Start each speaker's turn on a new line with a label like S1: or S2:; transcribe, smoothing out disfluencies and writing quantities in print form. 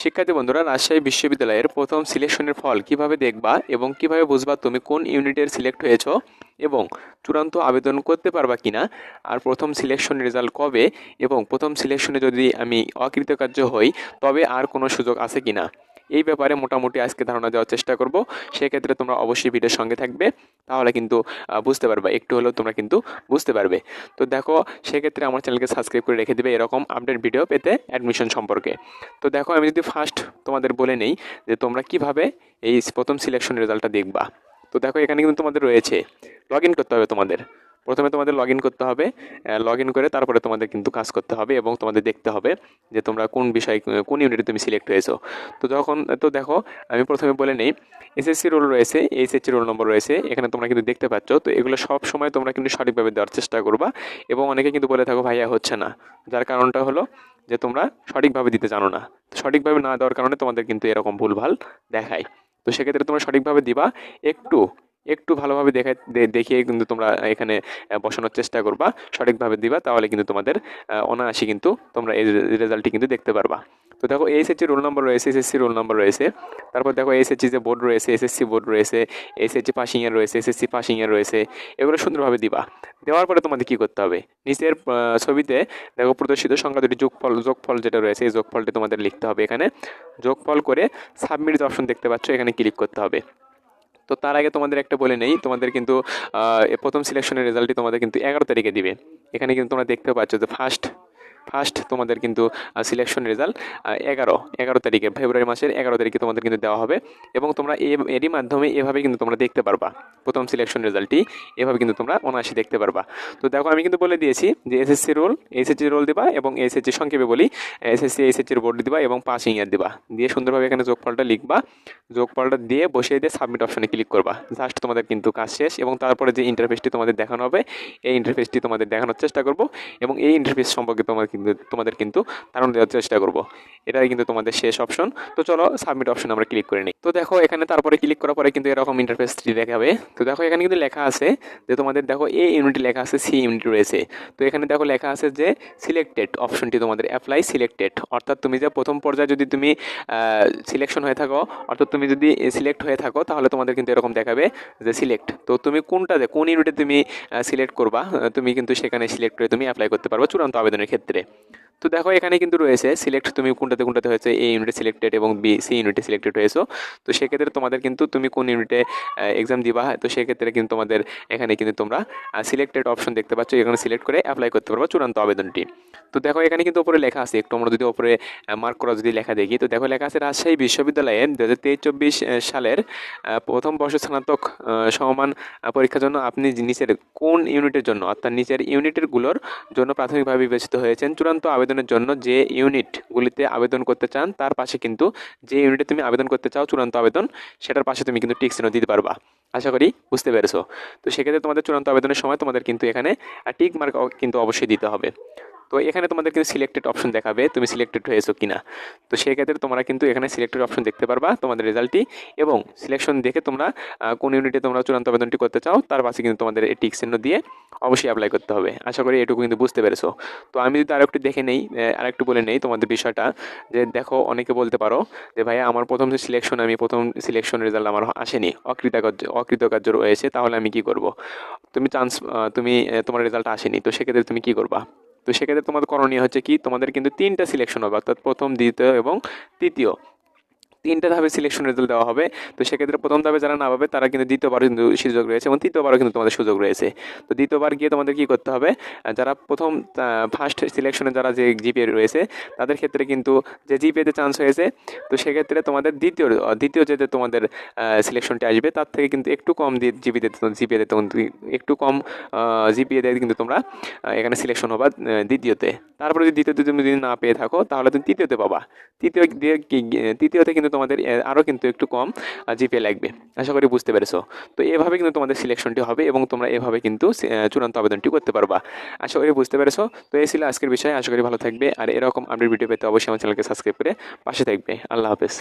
S1: শিক্ষার্থী বন্ধুরা, রাজশাহী বিশ্ববিদ্যালয়ের প্রথম সিলেকশনের ফল কিভাবে দেখবা এবং কিভাবে বুঝবা তুমি কোন ইউনিটের সিলেক্ট হয়েছো এবং চূড়ান্ত আবেদন করতে পারবা কিনা, আর প্রথম সিলেকশন রেজাল্ট কবে, এবং প্রথম সিলেকশনে যদি আমি অকৃতকার্য হই তবে আর কোনো সুযোগ আছে কিনা, এই ব্যাপারে মোটামুটি আজকে ধারণা দেওয়ার চেষ্টা করব। সেক্ষেত্রে তোমরা অবশ্যই ভিডিওর সঙ্গে থাকবে, তাহলে কিন্তু বুঝতে পারবে, একটু হলেও তোমরা কিন্তু বুঝতে পারবে। তো দেখো, সেক্ষেত্রে আমার চ্যানেলকে সাবস্ক্রাইব করে রেখে দেবে এরকম আপডেট ভিডিও পেতে অ্যাডমিশন সম্পর্কে। তো দেখো, আমি যদি ফার্স্ট তোমাদের বলে নেই যে তোমরা কিভাবে এই প্রথম সিলেকশন রেজাল্টটা দেখবা। তো দেখো, এখানে কিন্তু তোমাদের রয়েছে লগ ইন করতে হবে। প্রথমে তোমাদের লগ ইন করতে হবে। লগ ইন করে তারপরে তোমাদের কিন্তু কাজ করতে হবে এবং তোমাদের দেখতে হবে যে তোমরা কোন বিষয়, কোন ইউনিটে তুমি সিলেক্ট হয়েছো। তো দেখো, আমি প্রথমে বলে নেই, এসএসসি রোল রয়েছে, এইচএসসি রোল নম্বর রয়েছে, এখানে তোমরা কিন্তু দেখতে পাচ্ছ। তো এগুলো সব সময় তোমরা কিন্তু সঠিকভাবে দেওয়ার চেষ্টা করবা। এবং অনেকে কিন্তু বলে থাকো ভাইয়া হচ্ছে না, যার কারণটা হলো যে তোমরা সঠিকভাবে দিতে জানো না। সঠিকভাবে না দেওয়ার কারণে তোমাদের কিন্তু এরকম ভুলভাল দেখায়। তো সেক্ষেত্রে তোমরা সঠিকভাবে দিবা, একটু একটু ভালোভাবে দেখিয়ে কিন্তু তোমরা এখানে বসানোর চেষ্টা করবা, সঠিকভাবে দিবা, তাহলে কিন্তু তোমাদের অনায়াসই কিন্তু তোমরা এই রেজাল্টটি কিন্তু দেখতে পারবা। তো দেখো, এইচএসসি রোল নম্বর রয়েছে, এসএসসি রোল নম্বর রয়েছে, তারপর দেখো এইচএসসি যে বোর্ড রয়েছে, এসএসসি বোর্ড রয়েছে, এইচএসসি পাসিং এর রয়েছে, এসএসসি পাসিং এর রয়েছে, এগুলো সুন্দরভাবে দিবা। দেওয়ার পরে তোমাদের কি করতে হবে, নিচের ছবিতে দেখো প্রদর্শিত সংখ্যা দুটি যোগফল যেটা রয়েছে, এই যোগফলটি তোমাদের লিখতে হবে। এখানে যোগফল করে সাবমিট যে অপশন দেখতে পাচ্ছ, এখানে ক্লিক করতে হবে। তো তার আগে তোমাদের একটা বলে নেই, তোমাদের কিন্তু প্রথম সিলেকশনের রেজাল্টটি তোমাদের কিন্তু 11 তারিখে দিবে। এখানে কিন্তু তোমরা দেখতে পাচ্ছ যে ফার্স্ট তোমাদের কিন্তু সিলেকশন রেজাল্ট 11 তারিখে, ফেব্রুয়ারি মাসের 11 তারিখে তোমাদের কিন্তু দেওয়া হবে। এবং তোমরা এরই মাধ্যমে এভাবে কিন্তু তোমরা দেখতে পারবা প্রথম সিলেকশন রেজাল্টটি, এভাবে কিন্তু তোমরা অনায়াসে দেখতে পারবা। তো দেখো, আমি কিন্তু বলে দিয়েছি যে এসএসসি রোল, এইচএসসি রোল দিবা, এবং এইচএসসি সংক্ষেপে বলি এসএসসি এইচএসসির বোর্ড দিবা এবং পাসিং ইয়ার দিবা, দিয়ে সুন্দরভাবে এখানে যোগফলটা লিখবা। যোগফলটা দিয়ে বসিয়ে দিয়ে সাবমিট অপশনে ক্লিক করবা। জাস্ট তোমাদের কিন্তু কাজ শেষ। এবং তারপরে যে ইন্টারফেসটি তোমাদের দেখানো হবে, এই ইন্টারফেসটি তোমাদের দেখানোর চেষ্টা করব, এবং এই ইন্টারফেস সম্পর্কে তোমাদের কিন্তু ধারণা দেওয়ার চেষ্টা করব। এটাই কিন্তু তোমাদের শেষ অপশন। তো চলো সাবমিট অপশনে আমরা ক্লিক করে নিই। তো দেখো, এখানে তারপরে ক্লিক করার পরে কিন্তু এরকম ইন্টারফেসটি দেখাবে। তো দেখো, এখানে কিন্তু লেখা আছে যে তোমাদের দেখো এ ইউনিট লেখা আছে, সি ইউনিট রয়েছে। তো এখানে দেখো লেখা আছে যে সিলেক্টেড অপশনটি তোমাদের অ্যাপ্লাই সিলেক্টেড, অর্থাৎ তুমি যে প্রথম পর্যায়ে যদি তুমি সিলেকশন হয়ে থাকো, অর্থাৎ তুমি যদি সিলেক্ট হয়ে থাকো, তাহলে তোমাদের কিন্তু এরকম দেখাবে যে সিলেক্ট। তো তুমি কোন ইউনিটে তুমি সিলেক্ট করবা, তুমি কিন্তু সেখানে সিলেক্ট করে তুমি অ্যাপ্লাই করতে পারবে চূড়ান্ত আবেদনের ক্ষেত্রে। তো দেখো, এখানে কিন্তু রয়েছে সিলেক্ট, তুমি কোনটাতে হয়েছে, এ ইউনিটে সিলেক্টেড এবং বি সি ইউনিটে সিলেক্টেড হয়েছো। তো সেক্ষেত্রে তোমাদের কিন্তু তুমি কোন ইউনিটে এক্সাম দিবা, তো সেক্ষেত্রে কিন্তু তোমাদের এখানে কিন্তু তোমরা সিলেক্টেড অপশন দেখতে পাচ্ছ, এখানে সিলেক্ট করে অ্যাপ্লাই করতে পারবো চূড়ান্ত আবেদনটি। তো দেখো, এখানে কিন্তু উপরে লেখা আছে, একটু আমরা যদি উপরে মার্ক করা যদি লেখা দেখি, তো দেখো লেখা আছে রাজশাহী বিশ্ববিদ্যালয়ে 2023-24 সালের প্রথম বর্ষ স্নাতক সমমান পরীক্ষার জন্য আপনি নিচের কোন ইউনিটের জন্য, অর্থাৎ নিচের ইউনিটেরগুলোর জন্য প্রাথমিকভাবে বিবেচিত হয়েছেন। চূড়ান্ত আবেদনের জন্য যে ইউনিটগুলিতে আবেদন করতে চান, তার পাশে কিন্তু যে ইউনিটে তুমি আবেদন করতে চাও চূড়ান্ত আবেদন, সেটার পাশে তুমি কিন্তু টিক চিহ্ন দিতে পারবা। আশা করি বুঝতে পেরেছো। তো সেক্ষেত্রে তোমাদের চূড়ান্ত আবেদনের সময় তোমাদের কিন্তু এখানে টিক মার্ক কিন্তু অবশ্যই দিতে হবে। তো এখানে তোমাদের কিন্তু সিলেক্টেড অপশন দেখাবে তুমি সিলেক্টেড হয়েছো কিনা। তো সেক্ষেত্রে তোমরা কিন্তু এখানে সিলেক্টেড অপশন দেখতে পারবা তোমাদের রেজাল্টটি, এবং সিলেকশন দেখে তোমরা কোন ইউনিটে তোমরা চূড়ান্ত আবেদনটি করতে চাও, তার পাশে কিন্তু তোমাদের এই টিক চিহ্ন দিয়ে অবশ্যই অ্যাপ্লাই করতে হবে। আশা করি এটুকু কিন্তু বুঝতে পেরেছো। তো আমি যদি আরেকটু দেখে নেই, আরেকটু বলে নেই তোমাদের বিষয়টা, যে দেখো, অনেকে বলতে পারো যে ভাইয়া আমার প্রথম সিলেকশন রেজাল্ট আমার আসেনি, অকৃতকার্য রয়েছে, তাহলে আমি কি করব। তোমার রেজাল্ট আসেনি, তো সেক্ষেত্রে তুমি কি করবা। তো সেক্ষেত্রে তোমাদের করণীয় হচ্ছে কি, তোমাদের কিন্তু 3টা সিলেকশন হবে, অর্থাৎ প্রথম, দ্বিতীয় এবং তৃতীয়, 3টা ধাপে সিলেকশন রেজাল্ট দেওয়া হবে। তো সেক্ষেত্রে প্রথম ধাপে যারা না পাবে, তারা কিন্তু দ্বিতীয়বার কিন্তু সুযোগ রয়েছে, এবং তৃতীয়বারও কিন্তু তোমাদের সুযোগ রয়েছে। তো দ্বিতীয়বার গিয়ে তোমাদের কী করতে হবে, যারা ফার্স্ট সিলেকশনে যারা যে জিপিএ রয়েছে, তাদের ক্ষেত্রে কিন্তু যে জিপিএতে চান্স হয়েছে, তো সেক্ষেত্রে তোমাদের দ্বিতীয় যে তোমাদের সিলেকশনটি আসবে, তার থেকে কিন্তু একটু কম জিপিএতে একটু কম জিপিএতে কিন্তু তোমরা এখানে সিলেকশন হবা দ্বিতীয়তে। তারপরে যদি দ্বিতীয়তে তুমি যদি না পেয়ে থাকো, তাহলে তুমি তৃতীয়তে পাবা। তৃতীয়তে কিন্তু তোমাদের আরও কিন্তু একটু কম জিপিএ লাগবে। আশা করি বুঝতে পেরেছো। তো এভাবে কিন্তু তোমাদের সিলেকশনটি হবে, এবং তোমরা এভাবে কিন্তু চূড়ান্ত আবেদনটি করতে পারবা। আশা করি বুঝতে পেরেছো। তো এই ছিল আজকের বিষয়। আশা করি ভালো থাকবে, আর এরকম আপডেট ভিডিও পেতে অবশ্যই আমার চ্যানেলকে সাবস্ক্রাইব করে পাশে থাকবে। আল্লাহ হাফেজ।